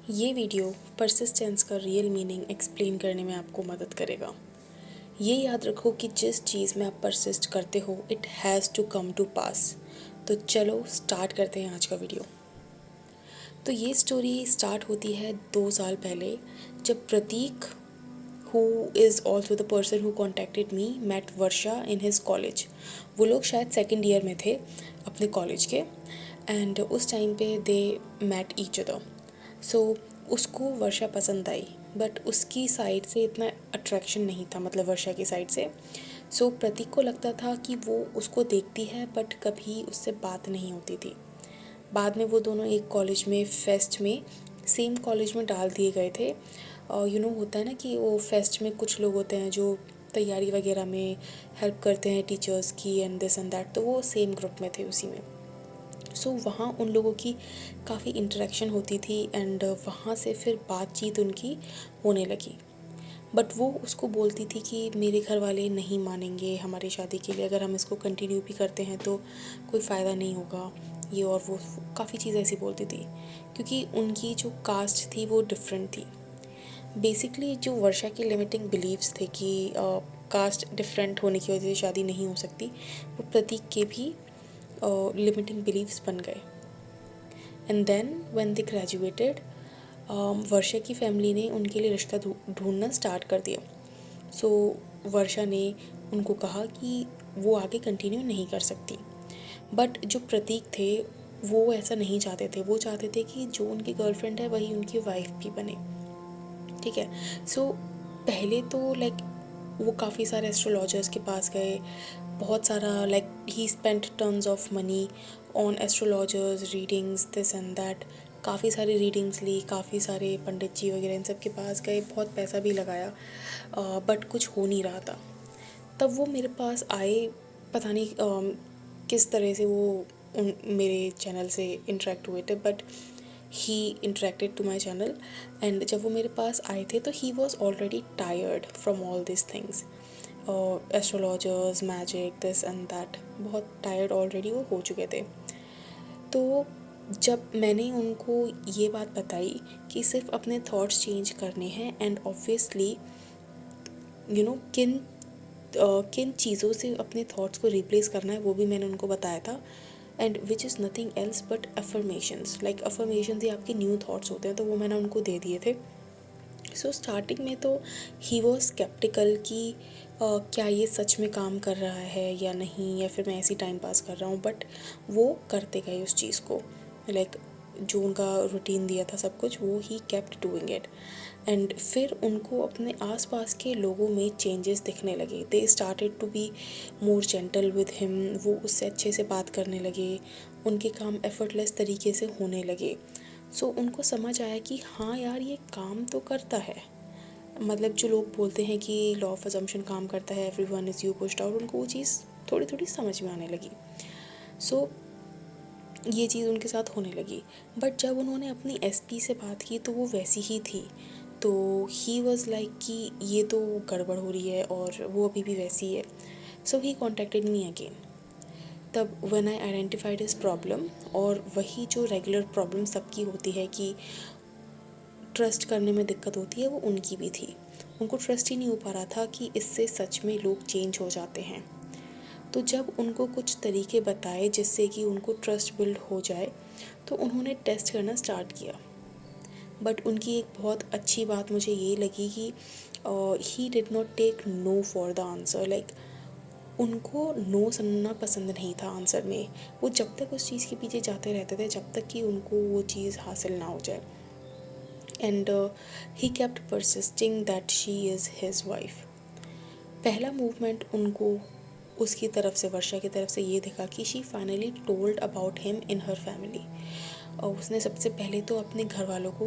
ये video persistence का real meaning explain करने में आपको मदद करेगा। ये याद रखो कि जिस चीज़ में आप परसिस्ट करते हो it has to come to pass. तो चलो स्टार्ट करते हैं आज का वीडियो। तो ये स्टोरी स्टार्ट होती है 2 साल पहले, जब Prateek who is also the person who contacted me met Varsha in his college. वो लोग शायद सेकेंड ईयर में थे अपने कॉलेज के, एंड उस टाइम पे दे मैट ईच अदर। सो उसको वर्षा पसंद आई, बट उसकी साइड से इतना अट्रैक्शन नहीं था, मतलब वर्षा की साइड से। सो प्रतीक को लगता था कि वो उसको देखती है बट कभी उससे बात नहीं होती थी। बाद में वो दोनों एक कॉलेज में फेस्ट में सेम कॉलेज में डाल दिए गए थे। होता है ना कि वो फेस्ट में कुछ लोग होते हैं जो तैयारी वगैरह में हेल्प करते हैं टीचर्स की एंड दिस एंड दैट, तो वो सेम ग्रुप में थे उसी में। सो वहाँ उन लोगों की काफ़ी इंटरेक्शन होती थी एंड वहाँ से फिर बातचीत उनकी होने लगी। बट वो उसको बोलती थी कि मेरे घर वाले नहीं मानेंगे हमारी शादी के लिए, अगर हम इसको कंटिन्यू भी करते हैं तो कोई फ़ायदा नहीं होगा, ये और वो काफ़ी चीज़ ऐसी बोलती थी, क्योंकि उनकी जो कास्ट थी वो डिफरेंट थी। बेसिकली जो वर्षा की लिमिटिंग बिलीव्स थे कि कास्ट डिफरेंट होने की वजह से शादी नहीं हो सकती, वो प्रतीक के भी लिमिटिंग बिलीव्स बन गए। And then when they graduated, Varsha की फैमिली ने उनके लिए रिश्ता ढूंढना स्टार्ट कर दिया। सो वर्षा ने उनको कहा कि वो आगे कंटिन्यू नहीं कर सकती, बट जो प्रतीक थे वो ऐसा नहीं चाहते थे। वो चाहते थे कि जो उनकी गर्लफ्रेंड है वही उनकी वाइफ भी बने। ठीक है। सो पहले तो लाइक वो काफ़ी सारे एस्ट्रोलॉजर्स के पास गए, बहुत सारा like he spent tons of money on astrologers, readings, this and that. काफ़ी सारी रीडिंग्स ली, काफ़ी सारे पंडित जी वगैरह इन सब के पास गए, बहुत पैसा भी लगाया, बट कुछ हो नहीं रहा था। तब वो मेरे पास आए, पता नहीं किस तरह से वो मेरे चैनल से इंटरेक्ट हुए थे, but he interacted to my channel. And जब वो मेरे पास आए थे तो he was already tired from all this things, astrologers, magic, this and that. बहुत टायर्ड ऑलरेडी वो हो चुके थे। तो जब मैंने उनको ये बात बताई कि सिर्फ अपने थॉट्स चेंज करने हैं एंड ऑब्वियसली किन चीज़ों से अपने थॉट्स को रिप्लेस करना है, वो भी मैंने उनको बताया था। And which is nothing else but affirmations. Like affirmations ही आपके न्यू थॉट्स होते हैं, तो वो मैंने उनको दे दिए थे। सो स्टार्टिंग में तो ही वॉज स्केप्टिकल कि क्या ये सच में काम कर रहा है या नहीं, या फिर मैं ऐसी टाइम पास कर रहा हूँ, बट वो करते गए उस चीज़ को। लाइक जो उनका रूटीन दिया था सब कुछ, वो he kept doing it. And फिर उनको अपने आसपास के लोगों में चेंजेस दिखने लगे। They started to be more gentle with him. वो उससे अच्छे से बात करने लगे, उनके काम एफर्टलेस तरीके से होने लगे। सो उनको समझ आया कि हाँ यार, ये काम तो करता है। मतलब जो लोग बोलते हैं कि लॉ ऑफ अजम्पशन काम करता है, everyone is you pushed out, उनको वो चीज़ थोड़ी थोड़ी समझ में आने लगी। सो ये चीज़ उनके साथ होने लगी। बट जब उन्होंने अपनी एसपी से बात की तो वो वैसी ही थी। तो ही वॉज़ लाइक कि ये तो गड़बड़ हो रही है, और वो अभी भी वैसी है। सो ही कॉन्टेक्टेड मी अगेन। तब when I identified his problem, और वही जो रेगुलर प्रॉब्लम सबकी होती है कि ट्रस्ट करने में दिक्कत होती है, वो उनकी भी थी। उनको ट्रस्ट ही नहीं हो पा रहा था कि इससे सच में लोग चेंज हो जाते हैं। तो जब उनको कुछ तरीके बताए जिससे कि उनको ट्रस्ट बिल्ड हो जाए, तो उन्होंने टेस्ट करना स्टार्ट किया। बट उनकी एक बहुत अच्छी बात मुझे ये लगी कि he did not take no for the answer. Like उनको नो सुनना पसंद नहीं था आंसर में। वो जब तक उस चीज़ के पीछे जाते रहते थे जब तक कि उनको वो चीज़ हासिल ना हो जाए। And he kept persisting that she is his wife. पहला मूवमेंट उनको उसकी तरफ से, वर्षा की तरफ से ये दिखा कि she finally told about him in her family. और उसने सबसे पहले तो अपने घर वालों को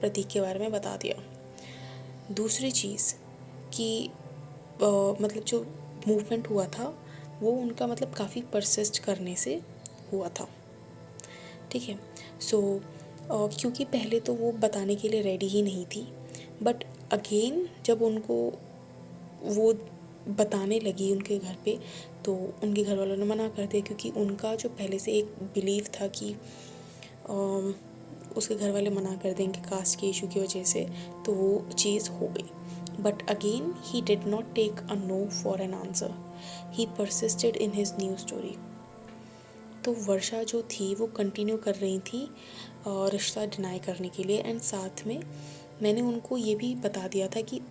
प्रतीक के बारे में बता दिया। दूसरी चीज़ कि मतलब जो मूवमेंट हुआ था वो उनका मतलब काफ़ी परसिस्ट करने से हुआ था। ठीक है। सो क्योंकि पहले तो वो बताने के लिए रेडी ही नहीं थी, बट अगेन जब उनको वो बताने लगी उनके घर पे, तो उनके घर वालों ने मना कर दिया, क्योंकि उनका जो पहले से एक बिलीव था कि उसके घर वाले मना कर देंगे कास्ट के इशू की वजह से, तो वो चीज़ हो गई। But again he did not take a no for an answer, he persisted in his new story. तो वर्षा जो थी वो कंटिन्यू कर रही थी रिश्ता डिनाई करने के लिए। एंड साथ में मैंने उनको ये भी बता दिया था कि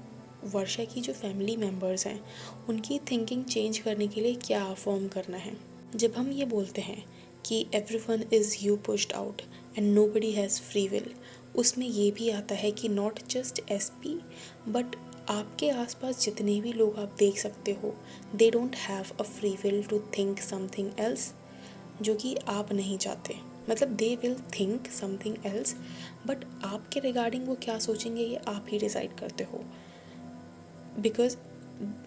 वर्षा की जो फैमिली मेम्बर्स हैं उनकी थिंकिंग चेंज करने के लिए क्या अफर्म करना है। जब हम ये बोलते हैं कि everyone is you pushed out and nobody has free will, उसमें ये भी आता है कि नॉट जस्ट एसपी बट आपके आसपास जितने भी लोग आप देख सकते हो, they don't have a free will to think something else, जो कि आप नहीं चाहते। मतलब they will think something else, but आपके रिगार्डिंग वो क्या सोचेंगे ये आप ही डिसाइड करते हो, because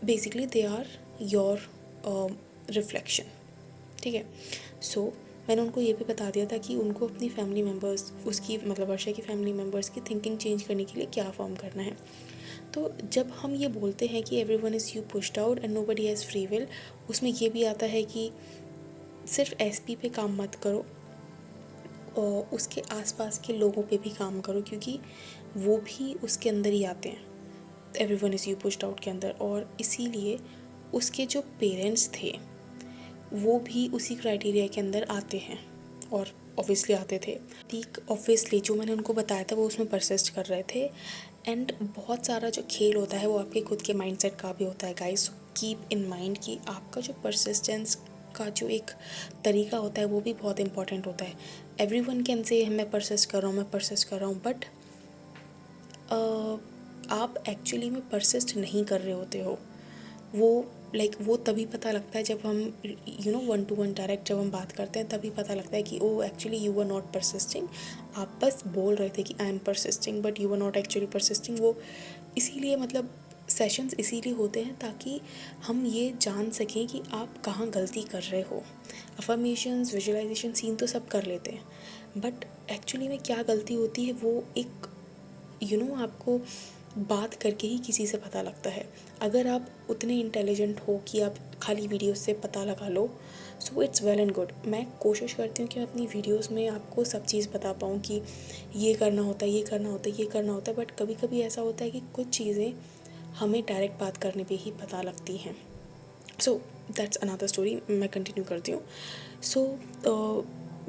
basically they are your reflection. ठीक है। सो मैंने उनको ये भी बता दिया था कि उनको अपनी फैमिली मेम्बर्स, उसकी मतलब वर्षा की फैमिली मेम्बर्स की थिंकिंग चेंज करने के लिए क्या फॉर्म करना है। तो जब हम ये बोलते हैं कि everyone is you pushed out and nobody has free will, उसमें ये भी आता है कि सिर्फ एसपी पे काम मत करो और उसके आसपास के लोगों पे भी काम करो, क्योंकि वो भी उसके अंदर ही आते हैं, everyone is you pushed out के अंदर। और इसीलिए उसके जो पेरेंट्स थे वो भी उसी क्राइटेरिया के अंदर आते हैं और ऑब्वियसली आते थे। ठीक, ऑब्वियसली जो मैंने उनको बताया था वो उसमें परसिस्ट कर रहे थे। एंड बहुत सारा जो खेल होता है वो आपके खुद के माइंडसेट का भी होता है गाइस। कीप इन माइंड कि आपका जो परसिस्टेंस का जो एक तरीका होता है वो भी बहुत इंपॉर्टेंट होता है। एवरीवन कैन से मैं परसिस्ट कर रहा हूँ, मैं परसिस्ट कर रहा हूँ, बट आप एक्चुअली में परसिस्ट नहीं कर रहे होते हो। वो वो तभी पता लगता है जब हम वन टू वन डायरेक्ट जब हम बात करते हैं, तभी पता लगता है कि oh actually you were not persisting. आप बस बोल रहे थे कि I am persisting but you were not actually persisting. वो इसीलिए मतलब सेशंस इसीलिए होते हैं ताकि हम ये जान सकें कि आप कहाँ गलती कर रहे हो। अफर्मेशंस, विजुअलाइजेशन, सीन तो सब कर लेते हैं, बट एक्चुअली में क्या गलती होती है वो एक आपको बात करके ही किसी से पता लगता है। अगर आप उतने इंटेलिजेंट हो कि आप खाली वीडियोस से पता लगा लो, so it's well and good. मैं कोशिश करती हूँ कि मैं अपनी वीडियोस में आपको सब चीज़ बता पाऊँ कि ये करना होता है, ये करना होता है, ये करना होता है, बट कभी कभी ऐसा होता है कि कुछ चीज़ें हमें डायरेक्ट बात करने पे ही पता लगती हैं। सो दैट्स अनदर स्टोरी, मैं कंटिन्यू करती हूँ। सो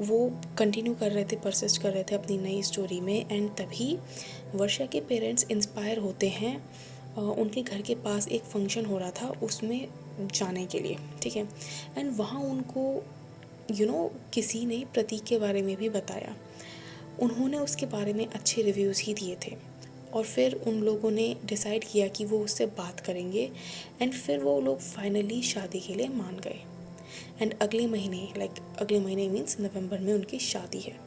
वो कंटिन्यू कर रहे थे, परसिस्ट कर रहे थे अपनी नई स्टोरी में। एंड तभी वर्षा के पेरेंट्स इंस्पायर होते हैं उनके घर के पास एक फंक्शन हो रहा था उसमें जाने के लिए। ठीक है। एंड वहाँ उनको किसी ने प्रतीक के बारे में भी बताया। उन्होंने उसके बारे में अच्छे रिव्यूज़ ही दिए थे और फिर उन लोगों ने डिसाइड किया कि वो उससे बात करेंगे। एंड फिर वो लोग फाइनली शादी के लिए मान गए। एंड अगले महीने मीन्स नवंबर में उनकी शादी है।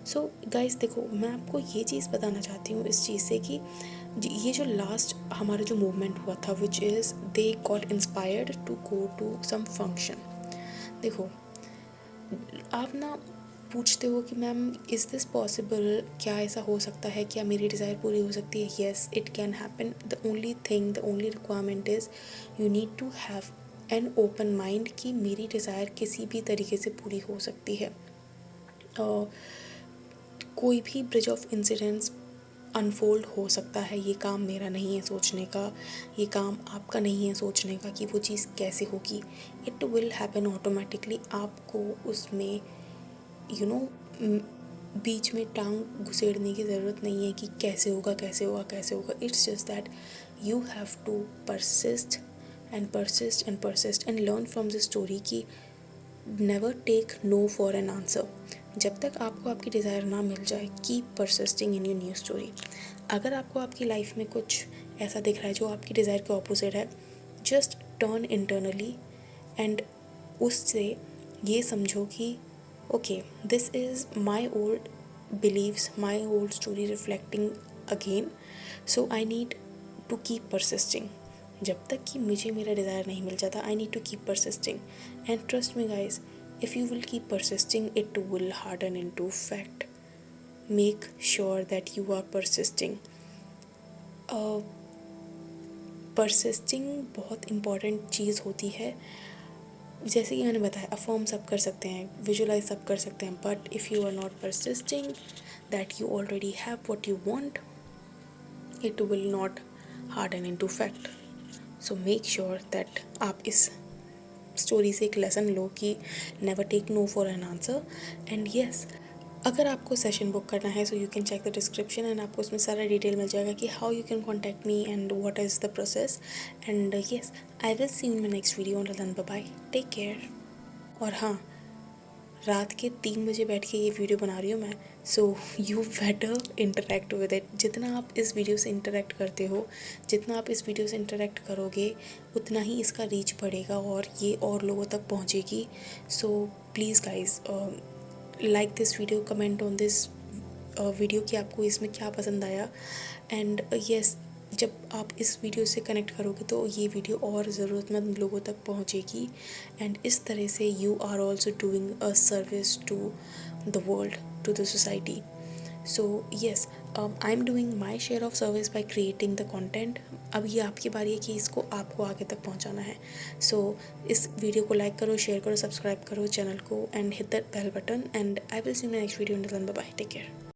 सो गाइस देखो, मैं आपको ये चीज़ बताना चाहती हूँ इस चीज़ से कि ये जो लास्ट हमारा जो मूवमेंट हुआ था which is they got inspired to go to some function. देखो, आप ना पूछते हो कि मैम इज़ दिस पॉसिबल, क्या ऐसा हो सकता है, क्या मेरी डिज़ायर पूरी हो सकती है? Yes, it can happen. The only requirement is you need to have an open mind कि मेरी डिज़ायर किसी भी तरीके से पूरी हो सकती है। कोई भी ब्रिज ऑफ इंसिडेंट्स अनफोल्ड हो सकता है। ये काम मेरा नहीं है सोचने का, ये काम आपका नहीं है सोचने का कि वो चीज़ कैसे होगी। It will happen automatically. आपको उसमें बीच में टांग घुसेड़ने की ज़रूरत नहीं है कि कैसे होगा कैसे होगा कैसे होगा। It's just that you have to persist and persist and persist and learn from this story कि never take no for an answer. जब तक आपको आपकी डिज़ायर ना मिल जाए, keep persisting in your new story. अगर आपको आपकी लाइफ में कुछ ऐसा दिख रहा है जो आपकी डिज़ायर के ऑपोजिट है, जस्ट टर्न इंटरनली एंड उससे ये समझो कि okay, this is my old beliefs, my old story reflecting again, so I need to keep persisting. जब तक कि मुझे मेरा डिज़ायर नहीं मिल जाता, I need to keep persisting. And trust me guys, if you will keep persisting, it will harden into fact. Make sure that you are persisting. Persisting बहुत important चीज़ होती है जैसे कि मैंने बताया, अफर्म सब कर सकते हैं, विजुअलाइज सब कर सकते हैं, but if you are not persisting that you already have what you want, it will not harden into fact. So make sure that आप इस स्टोरी से एक लेसन लो कि never take no for an answer. And yes, अगर आपको session book करना है, so you can check the description and आपको उसमें सारा डिटेल मिल जाएगा कि how you can contact me and what is the process. And yes, I will see you in my next video. On then bye bye, take care. और हाँ, रात के 3 बजे बैठ के ये वीडियो बना रही हूँ मैं, so you better interact with it. जितना आप इस वीडियो से इंटरेक्ट करते हो, जितना आप इस वीडियो से इंटरेक्ट करोगे, उतना ही इसका रीच बढ़ेगा और ये और लोगों तक पहुँचेगी. So please guys, like this video, comment on this video कि आपको इसमें क्या पसंद आया. एंड येस, जब आप इस वीडियो से कनेक्ट करोगे तो ये वीडियो और ज़रूरतमंद लोगों तक पहुंचेगी. एंड इस तरह से you are also doing a service to the world, to the society. So yes, I am doing my share of service by creating the content. अब ये आपकी बारी है कि इसको आपको आगे तक पहुंचाना है. सो इस वीडियो को लाइक करो, शेयर करो, सब्सक्राइब करो चैनल को and hit that bell button. And I will see you in next video. Bye bye, take care.